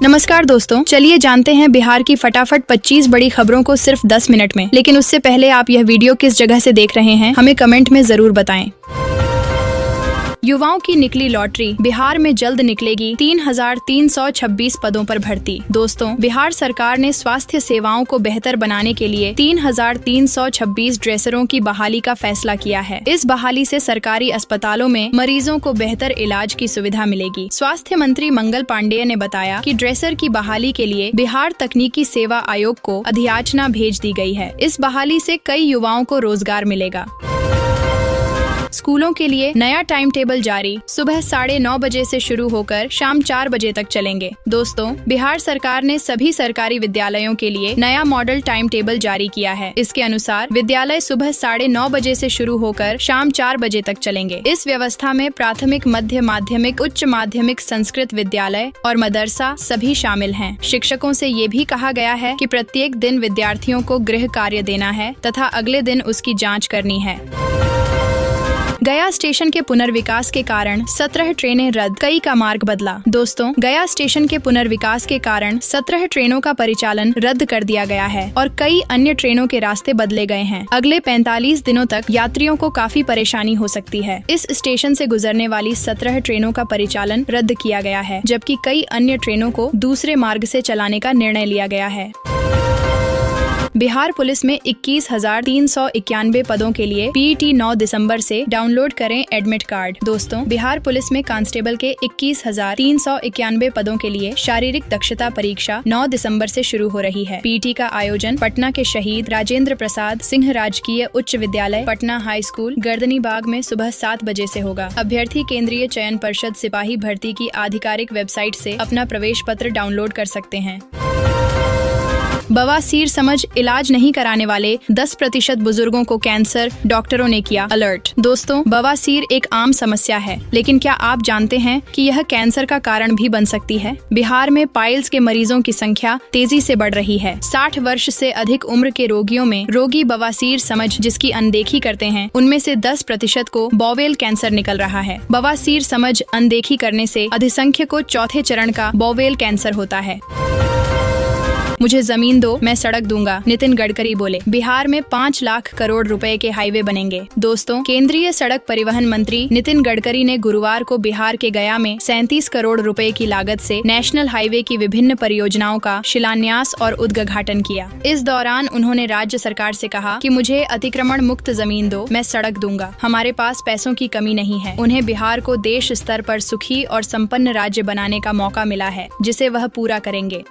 नमस्कार दोस्तों, चलिए जानते हैं बिहार की फटाफट 25 बड़ी खबरों को सिर्फ 10 मिनट में। लेकिन उससे पहले आप यह वीडियो किस जगह से देख रहे हैं हमें कमेंट में जरूर बताएं। युवाओं की निकली लॉटरी, बिहार में जल्द निकलेगी 3,326 पदों पर भर्ती। दोस्तों, बिहार सरकार ने स्वास्थ्य सेवाओं को बेहतर बनाने के लिए 3,326 ड्रेसरों की बहाली का फैसला किया है। इस बहाली से सरकारी अस्पतालों में मरीजों को बेहतर इलाज की सुविधा मिलेगी। स्वास्थ्य मंत्री मंगल पांडेय ने बताया कि ड्रेसर की बहाली के लिए बिहार तकनीकी सेवा आयोग को अधियाचना भेज दी गई है। इस बहाली से कई युवाओं को रोजगार मिलेगा। स्कूलों के लिए नया टाइम टेबल जारी, सुबह 9:30 बजे से शुरू होकर शाम 4 बजे तक चलेंगे। दोस्तों, बिहार सरकार ने सभी सरकारी विद्यालयों के लिए नया मॉडल टाइम टेबल जारी किया है। इसके अनुसार विद्यालय सुबह 9:30 बजे से शुरू होकर शाम 4 बजे तक चलेंगे। इस व्यवस्था में प्राथमिक, मध्य माध्यमिक, उच्च माध्यमिक, संस्कृत विद्यालय और मदरसा सभी शामिल हैं। शिक्षकों से ये भी कहा गया है कि प्रत्येक दिन विद्यार्थियों को गृह कार्य देना है तथा अगले दिन उसकी जाँच करनी है। गया स्टेशन के पुनर्विकास के कारण 17 ट्रेनें रद्द, कई का मार्ग बदला। दोस्तों, गया स्टेशन के पुनर्विकास के कारण 17 ट्रेनों का परिचालन रद्द कर दिया गया है और कई अन्य ट्रेनों के रास्ते बदले गए हैं। अगले 45 दिनों तक यात्रियों को काफी परेशानी हो सकती है। इस स्टेशन से गुजरने वाली 17 ट्रेनों का परिचालन रद्द किया गया है, जबकि कई अन्य ट्रेनों को दूसरे मार्ग से चलाने का निर्णय लिया गया है। बिहार पुलिस में 21,391 पदों के लिए PET 9 दिसंबर से डाउनलोड करें एडमिट कार्ड। दोस्तों, बिहार पुलिस में कांस्टेबल के 21,391 पदों के लिए शारीरिक दक्षता परीक्षा 9 दिसंबर से शुरू हो रही है। PET का आयोजन पटना के शहीद राजेंद्र प्रसाद सिंह राजकीय उच्च विद्यालय, पटना हाई स्कूल, गर्दनी बाग में सुबह 7 बजे से होगा। अभ्यर्थी केंद्रीय चयन परिषद सिपाही भर्ती की आधिकारिक वेबसाइट से अपना प्रवेश पत्र डाउनलोड कर सकते हैं। बवासीर समझ इलाज नहीं कराने वाले 10% बुजुर्गों को कैंसर, डॉक्टरों ने किया अलर्ट। दोस्तों, बवासीर एक आम समस्या है, लेकिन क्या आप जानते हैं कि यह कैंसर का कारण भी बन सकती है? बिहार में पाइल्स के मरीजों की संख्या तेजी से बढ़ रही है। 60 वर्ष से अधिक उम्र के रोगियों में रोगी बवासीर समझ जिसकी अनदेखी करते हैं, उनमें से 10% को बॉवेल कैंसर निकल रहा है। बवासीर समझ अनदेखी करने से अधिसंख्य को चौथे चरण का बॉवेल कैंसर होता है। मुझे जमीन दो, मैं सड़क दूंगा, नितिन गडकरी बोले। बिहार में 5 लाख करोड़ रुपए के हाईवे बनेंगे। दोस्तों, केंद्रीय सड़क परिवहन मंत्री नितिन गडकरी ने गुरुवार को बिहार के गया में 37 करोड़ रुपए की लागत से नेशनल हाईवे की विभिन्न परियोजनाओं का शिलान्यास और उद्घाटन किया। इस दौरान उन्होंने राज्य सरकार से कहा कि मुझे अतिक्रमण मुक्त जमीन दो, मैं सड़क दूंगा। हमारे पास पैसों की कमी नहीं है। उन्हें बिहार को देश स्तर पर सुखी और संपन्न राज्य बनाने का मौका मिला है, जिसे वह पूरा करेंगे।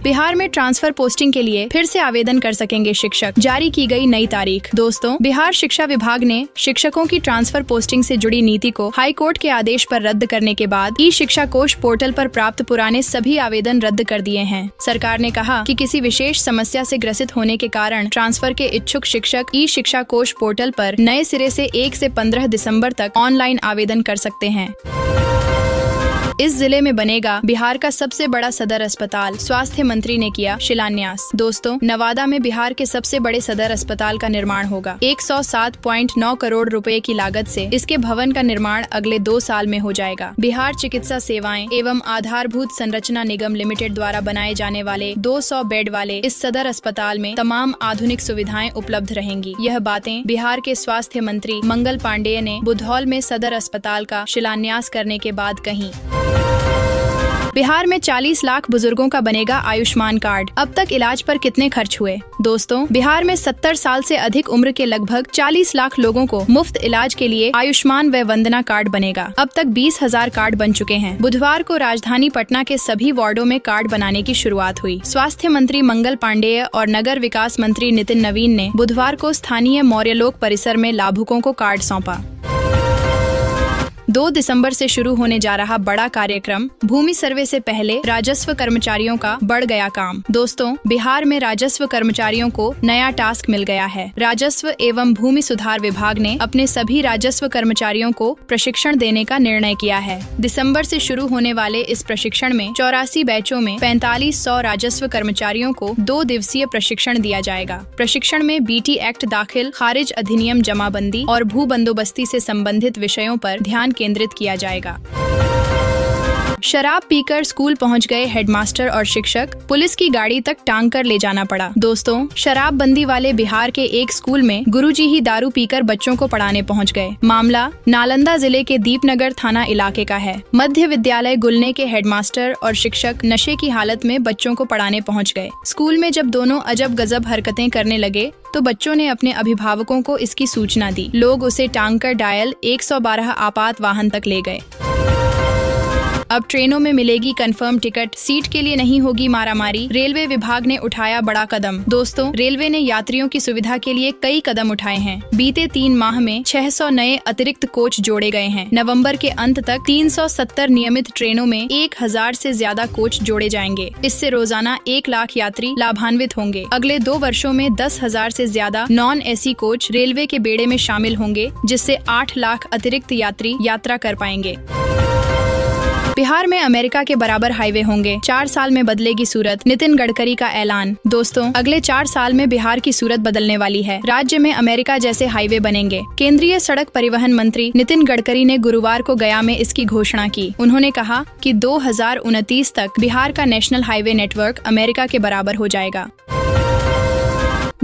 बिहार में ट्रांसफर पोस्टिंग के लिए फिर से आवेदन कर सकेंगे शिक्षक, जारी की गई नई तारीख। दोस्तों, बिहार शिक्षा विभाग ने शिक्षकों की ट्रांसफर पोस्टिंग से जुड़ी नीति को हाई कोर्ट के आदेश पर रद्द करने के बाद ई शिक्षा कोष पोर्टल पर प्राप्त पुराने सभी आवेदन रद्द कर दिए हैं। सरकार ने कहा कि किसी विशेष समस्या से ग्रसित होने के कारण ट्रांसफर के इच्छुक शिक्षक ई शिक्षा कोष पोर्टल पर नए सिरे से 1 से 15 दिसंबर तक ऑनलाइन आवेदन कर सकते हैं। इस जिले में बनेगा बिहार का सबसे बड़ा सदर अस्पताल, स्वास्थ्य मंत्री ने किया शिलान्यास। दोस्तों, नवादा में बिहार के सबसे बड़े सदर अस्पताल का निर्माण होगा। 107.9 करोड़ रुपए की लागत से इसके भवन का निर्माण अगले 2 साल में हो जाएगा। बिहार चिकित्सा सेवाएं एवं आधारभूत संरचना निगम लिमिटेड द्वारा बनाए जाने वाले 200 बेड वाले इस सदर अस्पताल में तमाम आधुनिक सुविधाएं उपलब्ध रहेंगी। यह बातें बिहार के स्वास्थ्य मंत्री मंगल पांडेय ने बुधौल में सदर अस्पताल का शिलान्यास करने के बाद कही। बिहार में 40 लाख बुजुर्गों का बनेगा आयुष्मान कार्ड। अब तक इलाज पर कितने खर्च हुए? दोस्तों, बिहार में 70 साल से अधिक उम्र के लगभग 40 लाख लोगों को मुफ्त इलाज के लिए आयुष्मान व वंदना कार्ड बनेगा। अब तक 20,000 कार्ड बन चुके हैं। बुधवार को राजधानी पटना के सभी वार्डों में कार्ड बनाने की शुरुआत हुई। स्वास्थ्य मंत्री मंगल पांडेय और नगर विकास मंत्री नितिन नवीन ने बुधवार को स्थानीय मौर्यलोक परिसर में लाभुकों को कार्ड सौंपा। 2 दिसंबर से शुरू होने जा रहा बड़ा कार्यक्रम भूमि सर्वे से पहले राजस्व कर्मचारियों का बढ़ गया काम। दोस्तों, बिहार में राजस्व कर्मचारियों को नया टास्क मिल गया है। राजस्व एवं भूमि सुधार विभाग ने अपने सभी राजस्व कर्मचारियों को प्रशिक्षण देने का निर्णय किया है। दिसंबर से शुरू होने वाले इस प्रशिक्षण में 84 बैचों में 4500 राजस्व कर्मचारियों को 2 दिवसीय प्रशिक्षण दिया जाएगा। प्रशिक्षण में BT एक्ट दाखिल, खारिज अधिनियम जमाबंदी और भू बंदोबस्ती से संबंधित विषयों पर ध्यान केंद्रित किया जाएगा। शराब पीकर स्कूल पहुंच गए हेडमास्टर और शिक्षक, पुलिस की गाड़ी तक टांग कर ले जाना पड़ा। दोस्तों, शराबबंदी वाले बिहार के एक स्कूल में गुरुजी ही दारू पीकर बच्चों को पढ़ाने पहुंच गए। मामला नालंदा जिले के दीपनगर थाना इलाके का है। मध्य विद्यालय गुलने के हेडमास्टर और शिक्षक नशे की हालत में बच्चों को पढ़ाने पहुंच गए। स्कूल में जब दोनों अजब गजब हरकतें करने लगे तो बच्चों ने अपने अभिभावकों को इसकी सूचना दी। लोग उसे टांग कर डायल 112 आपात वाहन तक ले गए। अब ट्रेनों में मिलेगी कंफर्म टिकट, सीट के लिए नहीं होगी मारामारी। रेलवे विभाग ने उठाया बड़ा कदम। दोस्तों, रेलवे ने यात्रियों की सुविधा के लिए कई कदम उठाए हैं। बीते 3 माह में 600 नए अतिरिक्त कोच जोड़े गए हैं। नवंबर के अंत तक 370 नियमित ट्रेनों में 1000 से ज्यादा कोच जोड़े जाएंगे। इससे रोजाना 1 लाख यात्री लाभान्वित होंगे। अगले 2 वर्षों में 10,000 से ज्यादा नॉन एसी कोच रेलवे के बेड़े में शामिल होंगे, जिससे 8 लाख अतिरिक्त यात्री यात्रा कर पाएंगे। बिहार में अमेरिका के बराबर हाईवे होंगे। 4 साल में बदलेगी सूरत, नितिन गडकरी का ऐलान। दोस्तों, अगले 4 साल में बिहार की सूरत बदलने वाली है। राज्य में अमेरिका जैसे हाईवे बनेंगे। केंद्रीय सड़क परिवहन मंत्री नितिन गडकरी ने गुरुवार को गया में इसकी घोषणा की। उन्होंने कहा कि 2029 तक बिहार का नेशनल हाईवे नेटवर्क अमेरिका के बराबर हो जाएगा।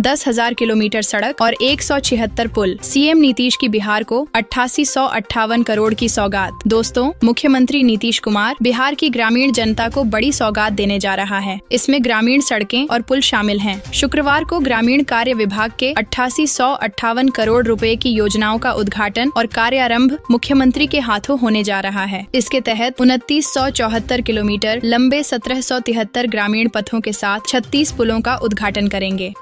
10,000 किलोमीटर सड़क और 176 पुल। सीएम नीतीश की बिहार को 8858 करोड़ की सौगात। दोस्तों, मुख्यमंत्री नीतीश कुमार बिहार की ग्रामीण जनता को बड़ी सौगात देने जा रहा है। इसमें ग्रामीण सड़कें और पुल शामिल हैं। शुक्रवार को ग्रामीण कार्य विभाग के 8858 करोड़ रुपए की योजनाओं का उद्घाटन और कार्यारंभ मुख्यमंत्री के हाथों होने जा रहा है। इसके तहत 2974 किलोमीटर लंबे 1773 ग्रामीण पथों के साथ 36 पुलों का उद्घाटन करेंगे।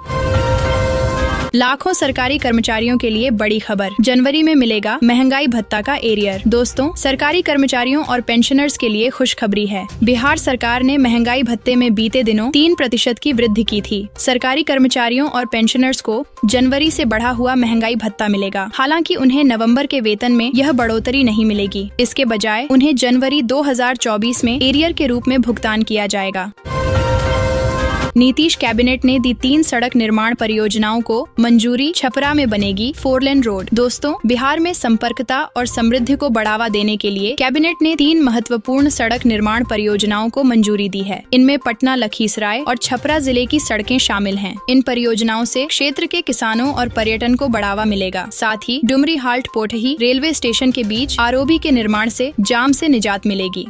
लाखों सरकारी कर्मचारियों के लिए बड़ी खबर, जनवरी में मिलेगा महंगाई भत्ता का एरियर। दोस्तों, सरकारी कर्मचारियों और पेंशनर्स के लिए खुशखबरी है। बिहार सरकार ने महंगाई भत्ते में बीते दिनों 3% की वृद्धि की थी। सरकारी कर्मचारियों और पेंशनर्स को जनवरी से बढ़ा हुआ महंगाई भत्ता मिलेगा। हालांकि उन्हें नवंबर के वेतन में यह बढ़ोतरी नहीं मिलेगी। इसके बजाय उन्हें जनवरी 2024 में एरियर के रूप में भुगतान किया जाएगा। नीतीश कैबिनेट ने दी 3 सड़क निर्माण परियोजनाओं को मंजूरी। छपरा में बनेगी 4 लेन रोड। दोस्तों, बिहार में संपर्कता और समृद्धि को बढ़ावा देने के लिए कैबिनेट ने 3 महत्वपूर्ण सड़क निर्माण परियोजनाओं को मंजूरी दी है। इनमें पटना, लखीसराय और छपरा जिले की सड़कें शामिल हैं। इन परियोजनाओं से क्षेत्र के किसानों और पर्यटन को बढ़ावा मिलेगा। साथ ही डुमरी हाल्ट पोटही रेलवे स्टेशन के बीच आरओबी के निर्माण से जाम से निजात मिलेगी।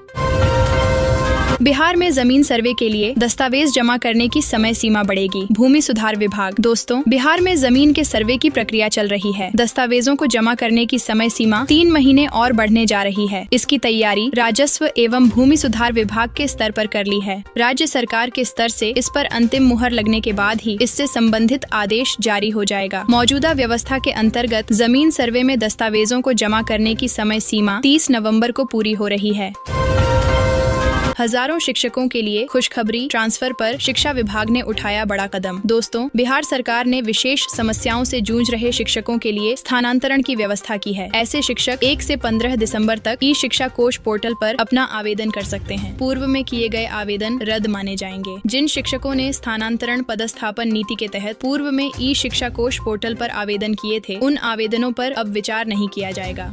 बिहार में जमीन सर्वे के लिए दस्तावेज जमा करने की समय सीमा बढ़ेगी। भूमि सुधार विभाग। दोस्तों, बिहार में जमीन के सर्वे की प्रक्रिया चल रही है। दस्तावेजों को जमा करने की समय सीमा 3 महीने और बढ़ने जा रही है। इसकी तैयारी राजस्व एवं भूमि सुधार विभाग के स्तर पर कर ली है। राज्य सरकार के स्तर से इस पर अंतिम मुहर लगने के बाद ही इससे संबंधित आदेश जारी हो जाएगा। मौजूदा व्यवस्था के अंतर्गत जमीन सर्वे में दस्तावेजों को जमा करने की समय सीमा 30 नवम्बर को पूरी हो रही है। हजारों शिक्षकों के लिए खुशखबरी, ट्रांसफर पर शिक्षा विभाग ने उठाया बड़ा कदम। दोस्तों, बिहार सरकार ने विशेष समस्याओं से जूझ रहे शिक्षकों के लिए स्थानांतरण की व्यवस्था की है। ऐसे शिक्षक 1 से 15 दिसंबर तक ई शिक्षा कोष पोर्टल पर अपना आवेदन कर सकते हैं। पूर्व में किए गए आवेदन रद्द माने जाएंगे। जिन शिक्षकों ने स्थानांतरण पदस्थापन नीति के तहत पूर्व में ई शिक्षा कोष पोर्टल पर आवेदन किए थे, उन आवेदनों पर अब विचार नहीं किया जाएगा।